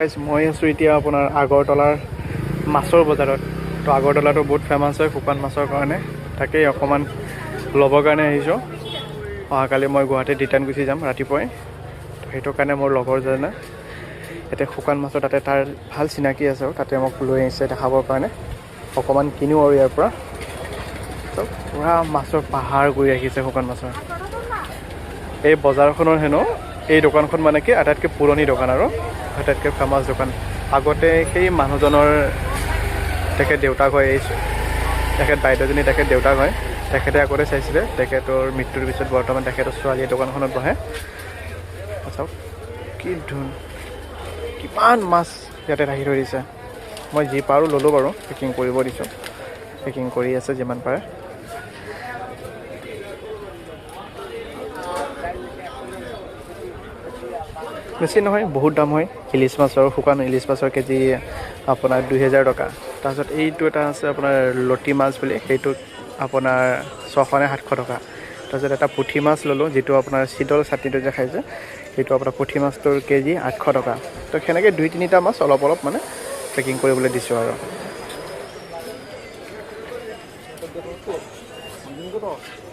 মই আছোঁ এতিয়া আপোনাৰ আগৰতলাৰ মাছৰ বজাৰত। তো আগৰতলাটো বহুত ফেমাছ হয় শুকান মাছৰ কাৰণে, তাকেই অকণমান ল'বৰ কাৰণে আহিছোঁ। অহাকালি মই গুৱাহাটীত ৰিটাৰ্ণ গুচি যাম ৰাতিপুৱাই, তো সেইটো কাৰণে মোৰ লগৰজনে এতিয়া শুকান মাছৰ তাতে তাৰ ভাল চিনাকি আছে আৰু তাতে মোক লৈ আহিছে দেখাবৰ কাৰণে। অকণমান কিনিও আৰু ইয়াৰ পৰা। তো পূৰা মাছৰ পাহাৰ কৰি ৰাখিছে শুকান মাছৰ। এই বজাৰখনৰ হেনো এই দোকানখন মানে কি আটাইতকৈ পুৰণি দোকান আৰু আটাইতকৈ ফেমাছ দোকান। আগতে সেই মানুহজনৰ তেখেত দেউতাক হয়, তেখেত বাইদেউজনী তেখেত দেউতাক হয়। তেখেতে আগতে চাইছিলে, তেখেতৰ মৃত্যুৰ পিছত বৰ্তমান তেখেতৰ ছোৱালীয়ে দোকানখনত বহে। চাওক কি কিমান মাছ ইয়াতে ৰাখি থৈ দিছে। মই যি পাৰোঁ ল'লোঁ বাৰু, পেকিং কৰিব দিছোঁ, পেকিং কৰি আছে যিমান পাৰে। বেছি নহয়, বহুত দাম হয়। ইলিচ মাছৰ, শুকান ইলিচ মাছৰ কেজি আপোনাৰ 2000 টকা। তাৰপিছত এইটো এটা আছে আপোনাৰ লটি মাছ বুলি, সেইটোত আপোনাৰ 600 নে 700 টকা। তাৰপিছত এটা পুঠি মাছ ল'লোঁ, যিটো আপোনাৰ চিতল চাটনিটো যে খাই যে, সেইটো আপোনাৰ পুঠি মাছটোৰ কেজি 800 টকা। তো সেনেকৈ 2-3টা মাছ অলপ অলপ মানে পেকিং কৰিবলৈ দিছোঁ আৰু।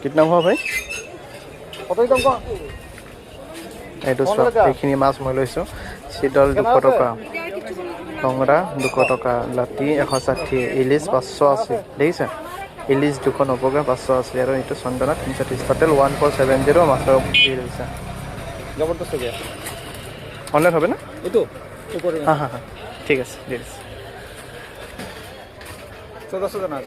কিতনা হোৱা ভাই? এইটো চোৱা, এইখিনি মাছ মই লৈছোঁ। চিতল 200 টকা, টংৰা 200 টকা, লাটি 160, ইলিচ 580। দেখিছে, ইলিচ 290 580, আৰু এইটো চন্দনা 330। টোটেল 1470 মাছৰ বিল হৈছে। জবৰদস্ত গিয়া অনলাইন হবে না? এইটো উপৰে হ্যাঁ হ্যাঁ হ্যাঁ, ঠিক আছে, ঠিক আছে। 1400 জানা